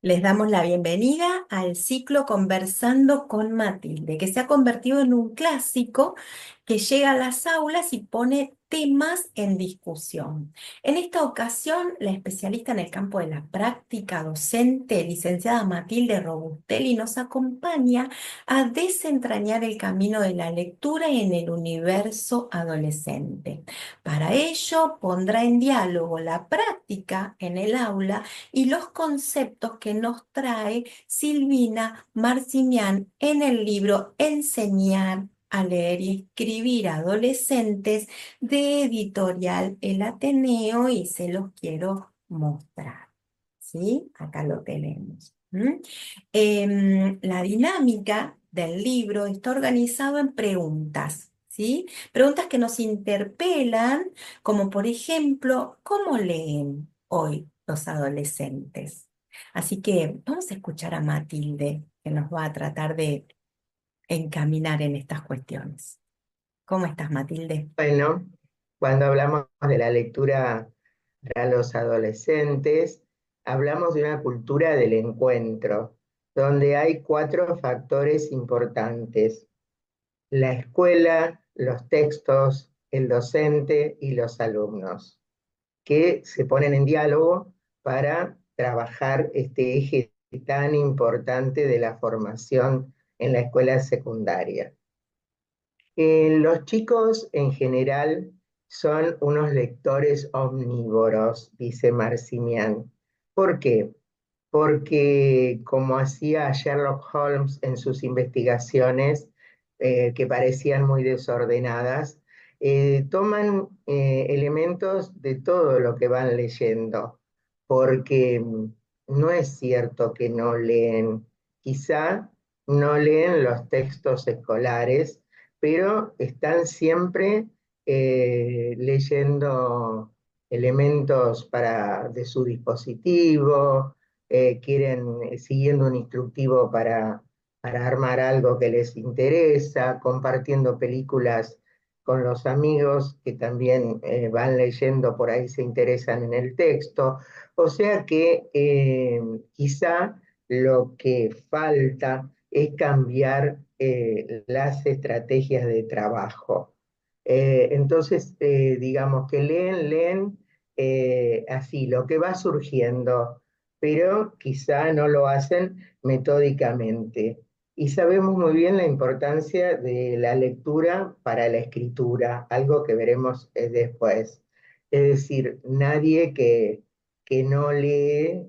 Les damos la bienvenida al ciclo Conversando con Matilde, que se ha convertido en un clásico que llega a las aulas y pone temas en discusión. En esta ocasión, la especialista en el campo de la práctica docente, licenciada Matilde Robustelli, nos acompaña a desentrañar el camino de la lectura en el universo adolescente. Para ello, pondrá en diálogo la práctica en el aula y los conceptos que nos trae Silvina Marcimián en el libro Enseñar a leer y escribir a adolescentes de Editorial El Ateneo y se los quiero mostrar. ¿Sí? Acá lo tenemos. La dinámica del libro está organizado en preguntas. ¿Sí? Preguntas que nos interpelan, como por ejemplo, ¿cómo leen hoy los adolescentes? Así que vamos a escuchar a Matilde, que nos va a tratar de encaminar en estas cuestiones. ¿Cómo estás, Matilde? Bueno, cuando hablamos de la lectura para los adolescentes, hablamos de una cultura del encuentro, donde hay cuatro factores importantes: la escuela, los textos, el docente y los alumnos, que se ponen en diálogo para trabajar este eje tan importante de la formación en la escuela secundaria. Los chicos en general son unos lectores omnívoros, dice Marcimian. ¿Por qué? Porque como hacía Sherlock Holmes en sus investigaciones, que parecían muy desordenadas, toman elementos de todo lo que van leyendo, porque no es cierto que no leen, quizá no leen los textos escolares, pero están siempre leyendo elementos de su dispositivo, siguiendo un instructivo para armar algo que les interesa, compartiendo películas con los amigos que también van leyendo, por ahí se interesan en el texto. O sea que quizá lo que falta es cambiar las estrategias de trabajo. Entonces, digamos que leen así lo que va surgiendo, pero quizá no lo hacen metódicamente. Y sabemos muy bien la importancia de la lectura para la escritura, algo que veremos después. Es decir, nadie que no lee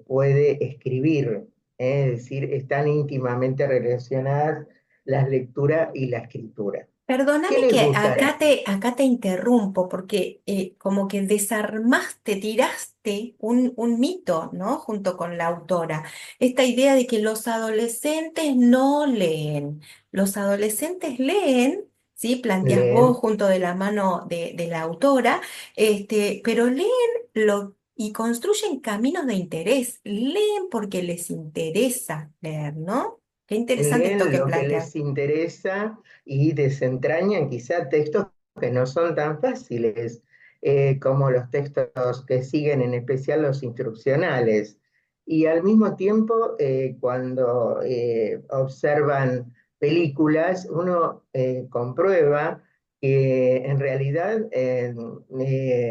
puede escribir, ¿eh? Es decir, están íntimamente relacionadas la lectura y la escritura. ¿Qué Perdóname les que gustará? acá te interrumpo porque como que desarmaste, tiraste un mito, ¿no? Junto con la autora. Esta idea de que los adolescentes no leen. Los adolescentes leen, ¿sí? Planteas vos Leen, junto de la mano de la autora, pero leen y construyen caminos de interés. Leen porque les interesa leer, ¿no? Qué interesante esto leen que lo que planteas. les interesa y desentrañan quizá textos que no son tan fáciles, como los textos que siguen, en especial los instruccionales. Y al mismo tiempo, cuando observan películas, uno comprueba que en realidad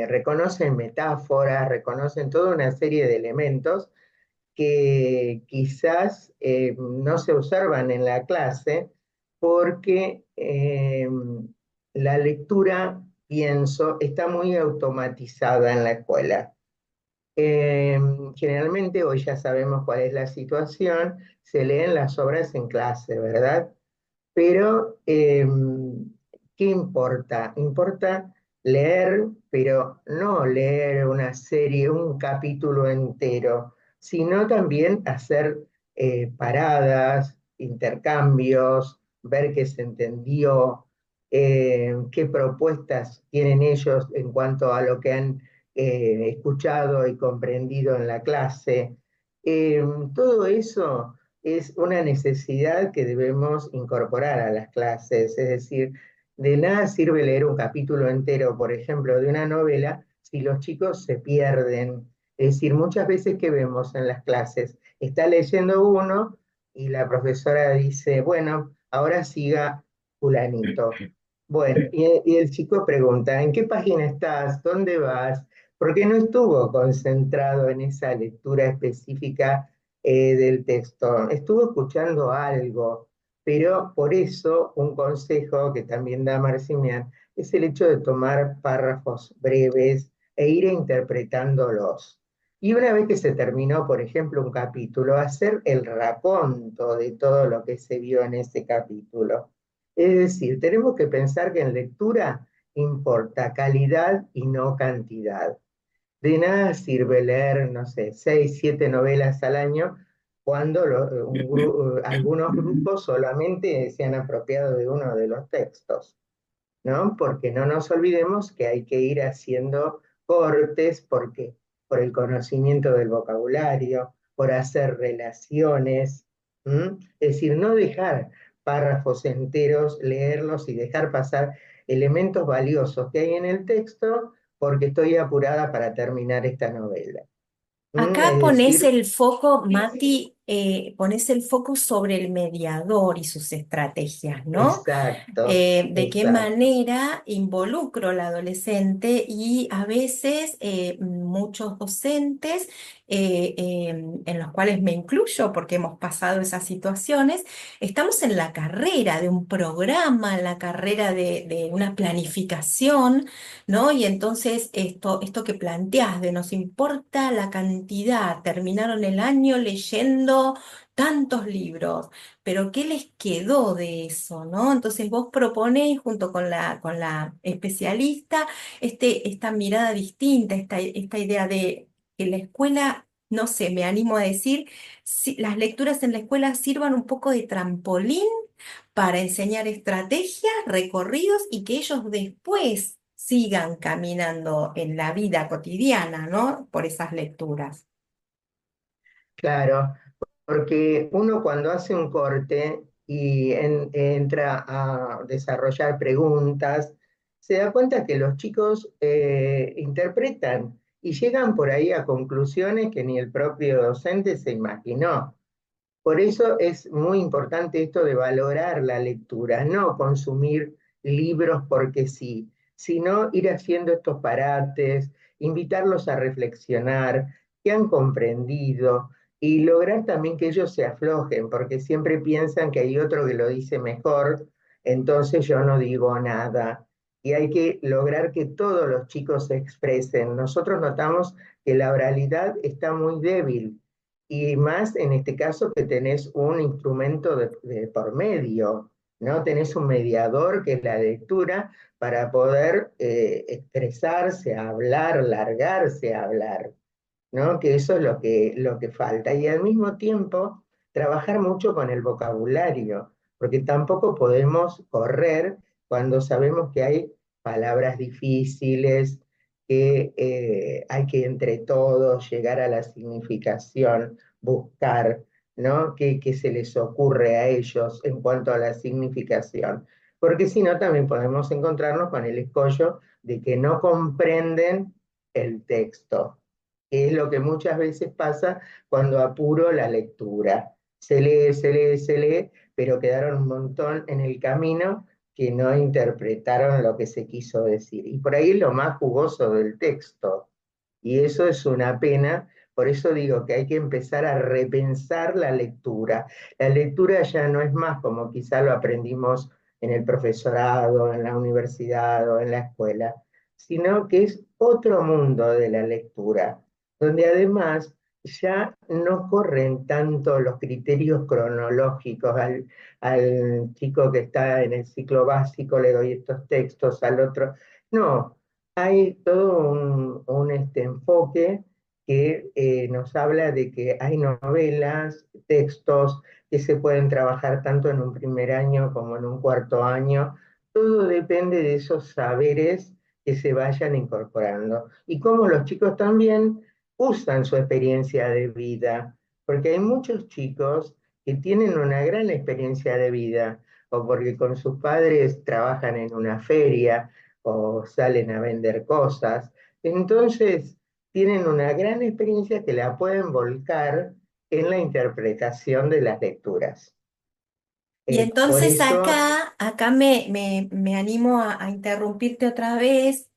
reconocen metáforas, reconocen toda una serie de elementos que quizás no se observan en la clase porque la lectura, pienso, está muy automatizada en la escuela. Eh, Generalmente, hoy ya sabemos cuál es la situación, se leen las obras en clase, ¿verdad? Pero, ¿qué importa? Importa leer, pero no leer una serie, un capítulo entero, sino también hacer paradas, intercambios, ver qué se entendió, qué propuestas tienen ellos en cuanto a lo que han escuchado y comprendido en la clase. Todo eso es una necesidad que debemos incorporar a las clases. Es decir, de nada sirve leer un capítulo entero, por ejemplo, de una novela, si los chicos se pierden. Es decir, muchas veces que vemos en las clases, está leyendo uno y la profesora dice, bueno, ahora siga fulanito. Bueno, y el chico pregunta, ¿en qué página estás? ¿Dónde vas? Porque no estuvo concentrado en esa lectura específica del texto, estuvo escuchando algo, pero por eso un consejo que también da Marcimian es el hecho de tomar párrafos breves e ir interpretándolos. Y una vez que se terminó, por ejemplo, un capítulo, hacer el raconto de todo lo que se vio en ese capítulo. Es decir, tenemos que pensar que en lectura importa calidad y no cantidad. De nada sirve leer, no sé, 6, 7 novelas al año cuando algunos grupos solamente se han apropiado de uno de los textos, ¿no? Porque no nos olvidemos que hay que ir haciendo cortes, porque por el conocimiento del vocabulario, por hacer relaciones, ¿m? Es decir, no dejar párrafos enteros, leerlos y dejar pasar elementos valiosos que hay en el texto porque estoy apurada para terminar esta novela. ¿M? Acá Es pones decir, el foco, Mati, pones el foco sobre el mediador y sus estrategias, ¿no? exacto, De qué exacto. manera involucro al adolescente y a veces muchos docentes, en los cuales me incluyo porque hemos pasado esas situaciones, estamos en la carrera de un programa, en la carrera de una planificación, ¿no? Y entonces esto que planteás de nos importa la cantidad, terminaron el año leyendo tantos libros, pero ¿qué les quedó de eso, ¿no? Entonces vos proponés junto con la especialista esta mirada distinta, esta idea de que la escuela, no sé, me animo a decir, si las lecturas en la escuela sirvan un poco de trampolín para enseñar estrategias, recorridos y que ellos después sigan caminando en la vida cotidiana, ¿no? Por esas lecturas. Claro, porque uno cuando hace un corte y entra a desarrollar preguntas, se da cuenta que los chicos interpretan y llegan por ahí a conclusiones que ni el propio docente se imaginó. Por eso es muy importante esto de valorar la lectura, no consumir libros porque sí, sino ir haciendo estos parates, invitarlos a reflexionar, que han comprendido y lograr también que ellos se aflojen, porque siempre piensan que hay otro que lo dice mejor, entonces yo no digo nada. Y hay que lograr que todos los chicos se expresen. Nosotros notamos que la oralidad está muy débil y más en este caso que tenés un instrumento de por medio, ¿no? Tenés un mediador que es la lectura para poder expresarse, hablar, largarse a hablar, ¿no? Que eso es lo que falta. Y al mismo tiempo, trabajar mucho con el vocabulario, porque tampoco podemos correr cuando sabemos que hay palabras difíciles, que hay que entre todos llegar a la significación, buscar, ¿no? ¿Qué se les ocurre a ellos en cuanto a la significación? Porque si no, también podemos encontrarnos con el escollo de que no comprenden el texto, que es lo que muchas veces pasa cuando apuro la lectura. Se lee, se lee, se lee, pero quedaron un montón en el camino que no interpretaron lo que se quiso decir. Y por ahí es lo más jugoso del texto. Y eso es una pena, por eso digo que hay que empezar a repensar la lectura. La lectura ya no es más como quizá lo aprendimos en el profesorado, en la universidad o en la escuela, sino que es otro mundo de la lectura, donde además ya no corren tanto los criterios cronológicos. Al chico que está en el ciclo básico le doy estos textos, al otro. No, hay todo un enfoque que nos habla de que hay novelas, textos que se pueden trabajar tanto en un primer año como en un cuarto año. Todo depende de esos saberes que se vayan incorporando. Y cómo los chicos también usan su experiencia de vida, porque hay muchos chicos que tienen una gran experiencia de vida, o porque con sus padres trabajan en una feria, o salen a vender cosas. Entonces, tienen una gran experiencia que la pueden volcar en la interpretación de las lecturas. Y Por entonces eso, acá me animo a interrumpirte otra vez,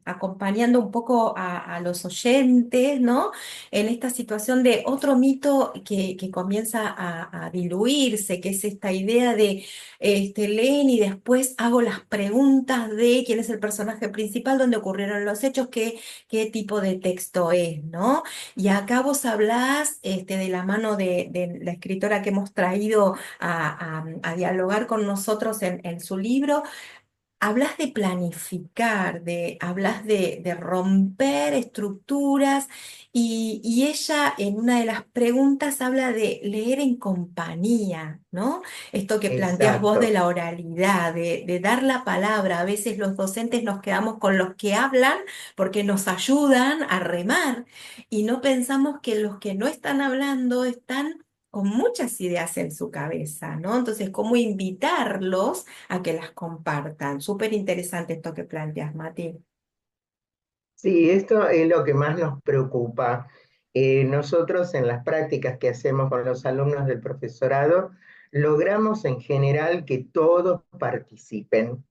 acompañando un poco a los oyentes, ¿no? En esta situación de otro mito que comienza a diluirse, que es esta idea de leen y después hago las preguntas de quién es el personaje principal, dónde ocurrieron los hechos, qué tipo de texto es, ¿no? Y acá vos hablás de la mano de la escritora que hemos traído a dialogar con nosotros en su libro, hablas de planificar, hablas de romper estructuras y ella en una de las preguntas habla de leer en compañía, ¿no? Esto que planteas vos de exacto. la oralidad, de dar la palabra. A veces los docentes nos quedamos con los que hablan porque nos ayudan a remar y no pensamos que los que no están hablando están con muchas ideas en su cabeza, ¿no? Entonces, ¿cómo invitarlos a que las compartan? Súper interesante esto que planteas, Mati. Sí, esto es lo que más nos preocupa. Nosotros en las prácticas que hacemos con los alumnos del profesorado, logramos en general que todos participen,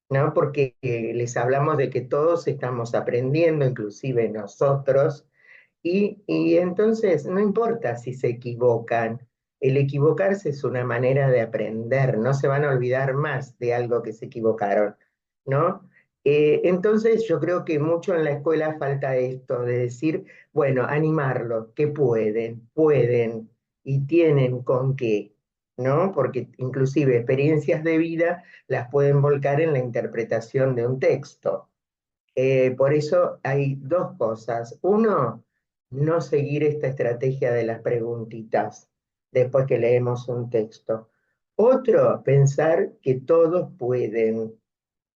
¿no? Porque les hablamos de que todos estamos aprendiendo, inclusive nosotros, y entonces no importa si se equivocan, el equivocarse es una manera de aprender, no se van a olvidar más de algo que se equivocaron, ¿no? Entonces yo creo que mucho en la escuela falta esto, de decir, bueno, animarlos, que pueden y tienen con qué, ¿no? Porque inclusive experiencias de vida las pueden volcar en la interpretación de un texto. Por eso hay dos cosas. Uno, no seguir esta estrategia de las preguntitas después que leemos un texto. Otro, pensar que todos pueden,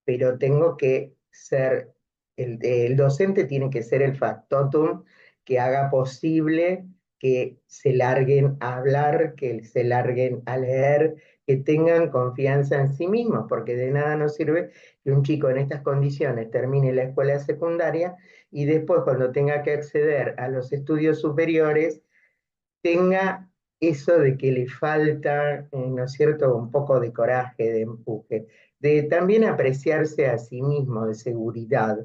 pero tengo que ser, el docente tiene que ser el factotum que haga posible que se larguen a hablar, que se larguen a leer, que tengan confianza en sí mismos, porque de nada nos sirve que un chico en estas condiciones termine la escuela secundaria y después cuando tenga que acceder a los estudios superiores, tenga eso de que le falta, ¿no es cierto?, un poco de coraje, de empuje, de también apreciarse a sí mismo, de seguridad,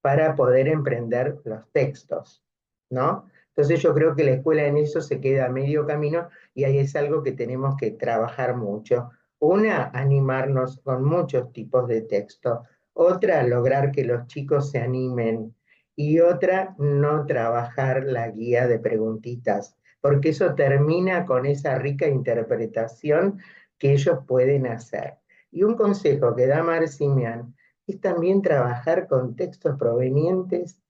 para poder emprender los textos, ¿no? Entonces yo creo que la escuela en eso se queda a medio camino y ahí es algo que tenemos que trabajar mucho. Una, animarnos con muchos tipos de texto. Otra, lograr que los chicos se animen. Y otra, no trabajar la guía de preguntitas porque eso termina con esa rica interpretación que ellos pueden hacer. Y un consejo que da Marcimian es también trabajar con textos provenientes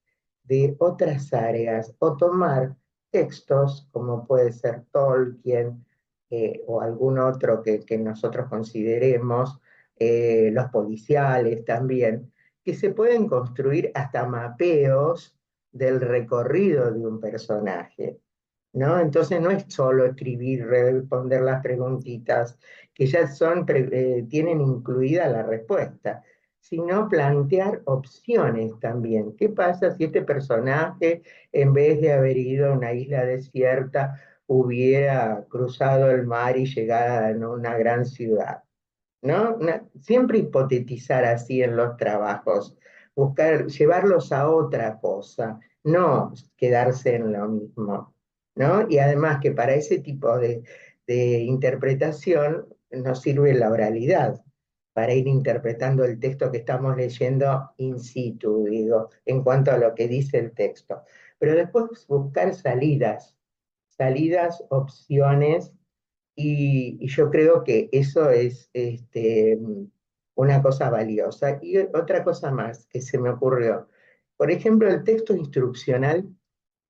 de otras áreas o tomar textos como puede ser Tolkien o algún otro que nosotros consideremos, los policiales también, que se pueden construir hasta mapeos del recorrido de un personaje. ¿No? Entonces no es solo escribir, responder las preguntitas, que ya tienen incluida la respuesta, sino plantear opciones también. ¿Qué pasa si este personaje, en vez de haber ido a una isla desierta, hubiera cruzado el mar y llegado a una gran ciudad? ¿No? Siempre hipotetizar así en los trabajos, buscar, llevarlos a otra cosa, no quedarse en lo mismo, ¿no? Y además que para ese tipo de interpretación nos sirve la oralidad, para ir interpretando el texto que estamos leyendo in situ, digo, en cuanto a lo que dice el texto. Pero después buscar salidas, opciones y yo creo que eso es una cosa valiosa. Y otra cosa más que se me ocurrió. Por ejemplo, el texto instruccional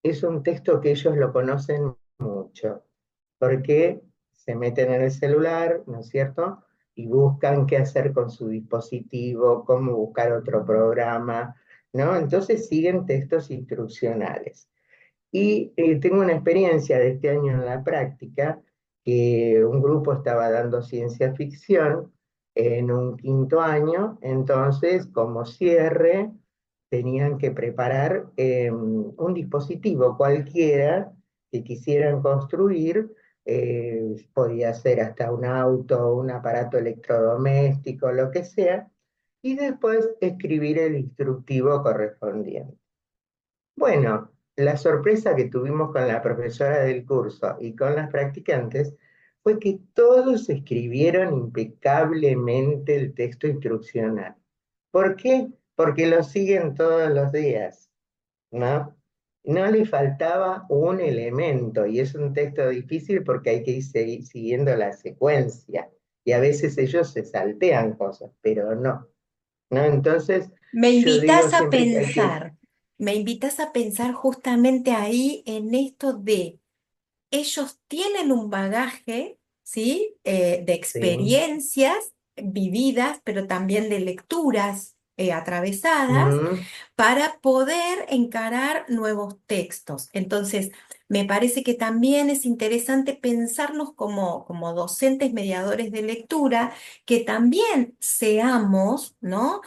es un texto que ellos lo conocen mucho, porque se meten en el celular, ¿no es cierto? Y buscan qué hacer con su dispositivo, cómo buscar otro programa, ¿no? Entonces siguen textos instruccionales. Y tengo una experiencia de este año en la práctica, que un grupo estaba dando ciencia ficción en un quinto año, entonces como cierre tenían que preparar un dispositivo cualquiera que quisieran construir, podía ser hasta un auto, un aparato electrodoméstico, lo que sea, y después escribir el instructivo correspondiente. Bueno, la sorpresa que tuvimos con la profesora del curso y con las practicantes fue que todos escribieron impecablemente el texto instruccional. ¿Por qué? Porque lo siguen todos los días, ¿no? No le faltaba un elemento, y es un texto difícil porque hay que ir siguiendo la secuencia, y a veces ellos se saltean cosas, pero no, ¿no? Entonces, Me yo digo invitas a siempre que hay que... pensar, me invitas a pensar justamente ahí en esto de ellos tienen un bagaje, ¿sí? De Sí. experiencias vividas, pero también de lecturas atravesadas Mm. para poder encarar nuevos textos. Entonces, me parece que también es interesante pensarnos como docentes mediadores de lectura, que también seamos, ¿no?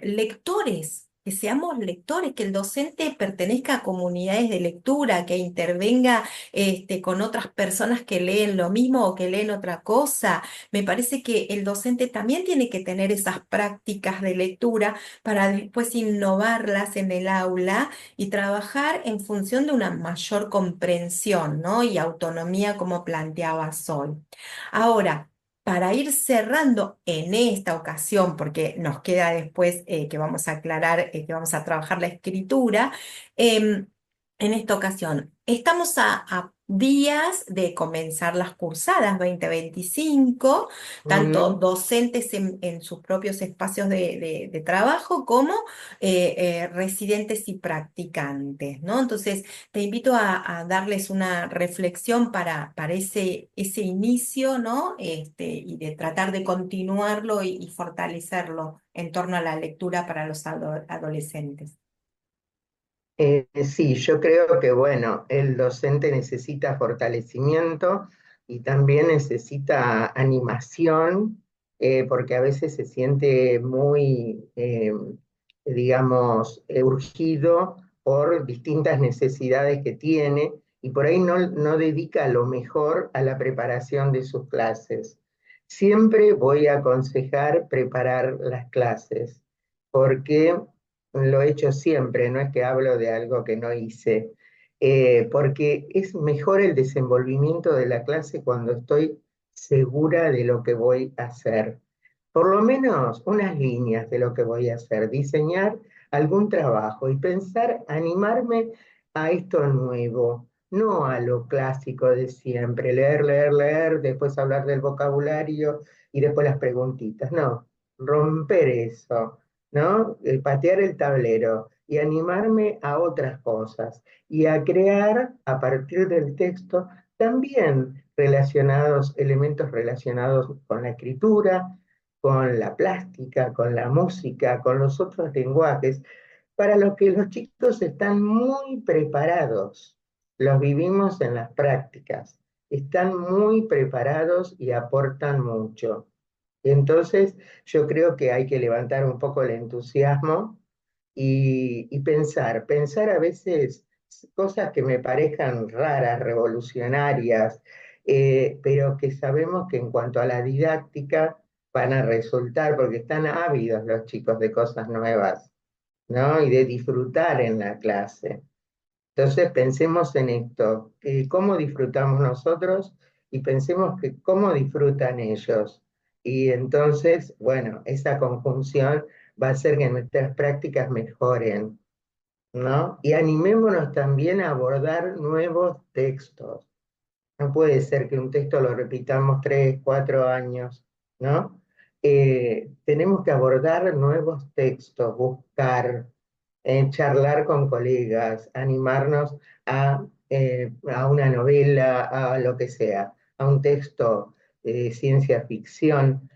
Lectores. Que seamos lectores, que el docente pertenezca a comunidades de lectura, que intervenga con otras personas que leen lo mismo o que leen otra cosa. Me parece que el docente también tiene que tener esas prácticas de lectura para después innovarlas en el aula y trabajar en función de una mayor comprensión, ¿no? Y autonomía, como planteabas hoy. Ahora, para ir cerrando en esta ocasión, porque nos queda después que vamos a aclarar, que vamos a trabajar la escritura, en esta ocasión, estamos a días de comenzar las cursadas 2025, tanto Mm. docentes en sus propios espacios de trabajo como residentes y practicantes, ¿no? Entonces, te invito a darles una reflexión para ese inicio, ¿no? Y de tratar de continuarlo y fortalecerlo en torno a la lectura para los adolescentes. Sí, yo creo que, bueno, el docente necesita fortalecimiento y también necesita animación, porque a veces se siente muy, digamos, urgido por distintas necesidades que tiene y por ahí no dedica lo mejor a la preparación de sus clases. Siempre voy a aconsejar preparar las clases, porque lo he hecho siempre, no es que hablo de algo que no hice, porque es mejor el desenvolvimiento de la clase cuando estoy segura de lo que voy a hacer. Por lo menos unas líneas de lo que voy a hacer, diseñar algún trabajo y pensar, animarme a esto nuevo, no a lo clásico de siempre, leer, leer, leer, después hablar del vocabulario y después las preguntitas. No, romper eso, ¿no? Patear el tablero y animarme a otras cosas y a crear a partir del texto también relacionados, elementos relacionados con la escritura, con la plástica, con la música, con los otros lenguajes, para los que los chicos están muy preparados. Los vivimos en las prácticas, están muy preparados y aportan mucho. Entonces, yo creo que hay que levantar un poco el entusiasmo y pensar a veces cosas que me parezcan raras, revolucionarias, pero que sabemos que en cuanto a la didáctica van a resultar, porque están ávidos los chicos de cosas nuevas, ¿no? Y de disfrutar en la clase. Entonces pensemos en esto, cómo disfrutamos nosotros y pensemos que cómo disfrutan ellos. Y entonces, bueno, esa conjunción va a hacer que nuestras prácticas mejoren, ¿no? Y animémonos también a abordar nuevos textos. No puede ser que un texto lo repitamos 3, 4 años, ¿no? Tenemos que abordar nuevos textos, buscar, charlar con colegas, animarnos a una novela, a lo que sea, a un texto de ciencia ficción,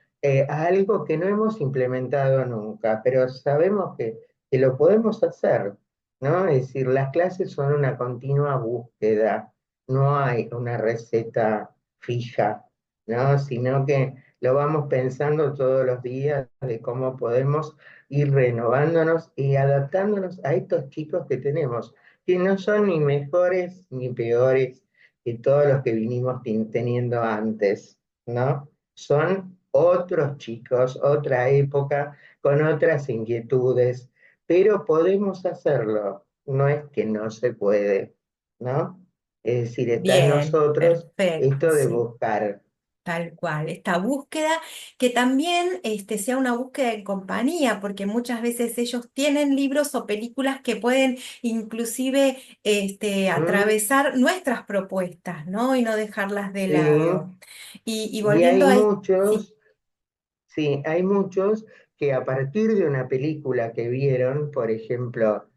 a algo que no hemos implementado nunca, pero sabemos que lo podemos hacer, ¿no? Es decir, las clases son una continua búsqueda, no hay una receta fija, ¿no? Sino que lo vamos pensando todos los días de cómo podemos ir renovándonos y adaptándonos a estos chicos que tenemos, que no son ni mejores ni peores que todos los que vinimos teniendo antes, ¿no? Son otros chicos, otra época, con otras inquietudes, pero podemos hacerlo, no es que no se puede, ¿no? Es decir, está en Bien, nosotros perfecto, esto de sí. buscar. Tal cual, esta búsqueda que también sea una búsqueda en compañía, porque muchas veces ellos tienen libros o películas que pueden inclusive ¿Mm? atravesar nuestras propuestas, ¿no? Y no dejarlas de Sí, lado. Y y volviendo a... Sí, hay muchos que a partir de una película que vieron, por ejemplo,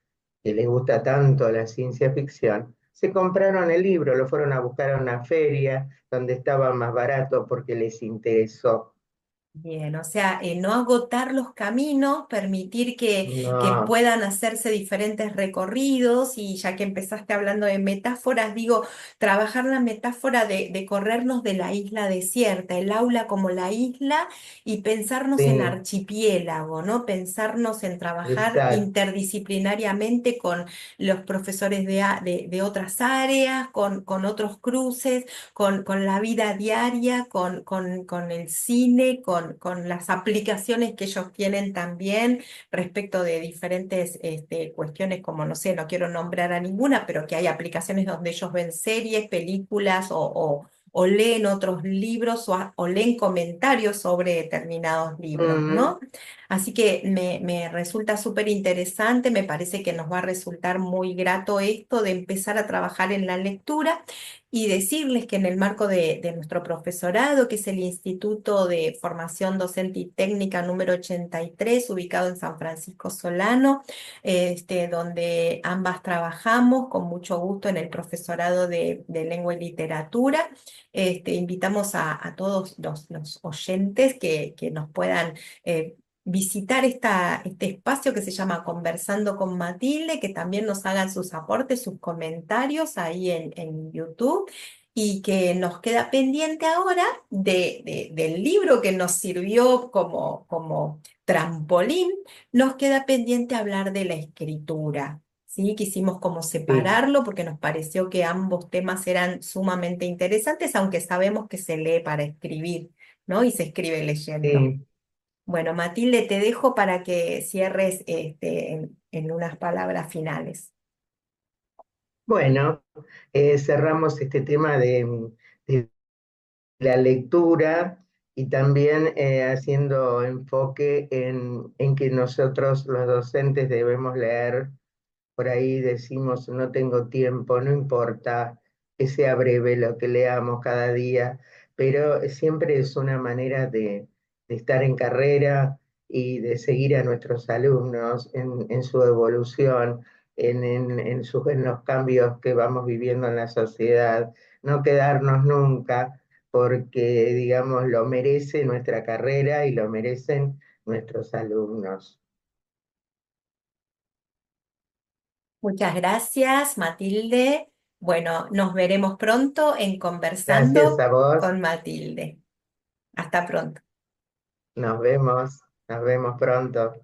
que les gusta tanto la ciencia ficción, se compraron el libro, lo fueron a buscar a una feria donde estaba más barato porque les interesó. bien, o sea, no agotar los caminos, permitir que No, puedan hacerse diferentes recorridos y ya que empezaste hablando de metáforas, digo, trabajar la metáfora de corrernos de la isla desierta, el aula como la isla y pensarnos en sí, archipiélago, ¿no? Pensarnos en trabajar exacto, interdisciplinariamente con los profesores de otras áreas, con otros cruces con la vida diaria, con el cine, con las aplicaciones que ellos tienen también respecto de diferentes cuestiones, como no sé, no quiero nombrar a ninguna, pero que hay aplicaciones donde ellos ven series, películas o leen otros libros o leen comentarios sobre determinados libros, mm, ¿no? Así que me resulta súper interesante, me parece que nos va a resultar muy grato esto de empezar a trabajar en la lectura y decirles que en el marco de nuestro profesorado, que es el Instituto de Formación Docente y Técnica número 83, ubicado en San Francisco Solano, donde ambas trabajamos con mucho gusto en el profesorado de lengua y literatura. Invitamos a todos los oyentes que nos puedan visitar este espacio que se llama Conversando con Matilde, que también nos hagan sus aportes, sus comentarios ahí en YouTube. Y que nos queda pendiente ahora del libro que nos sirvió como trampolín, nos queda pendiente hablar de la escritura. ¿Sí? Quisimos como sí, separarlo porque nos pareció que ambos temas eran sumamente interesantes, aunque sabemos que se lee para escribir, ¿no? Y se escribe leyendo. sí. Bueno, Matilde, te dejo para que cierres en unas palabras finales. Bueno, cerramos este tema de la lectura y también haciendo enfoque en que nosotros los docentes debemos leer. Por ahí decimos, no tengo tiempo, no importa que sea breve lo que leamos cada día, pero siempre es una manera de estar en carrera y de seguir a nuestros alumnos en su evolución, en los cambios que vamos viviendo en la sociedad, no quedarnos nunca, porque, digamos, lo merece nuestra carrera y lo merecen nuestros alumnos. Muchas gracias, Matilde. Bueno, nos veremos pronto en Gracias Conversando a vos. con Matilde. Hasta pronto. Nos vemos pronto.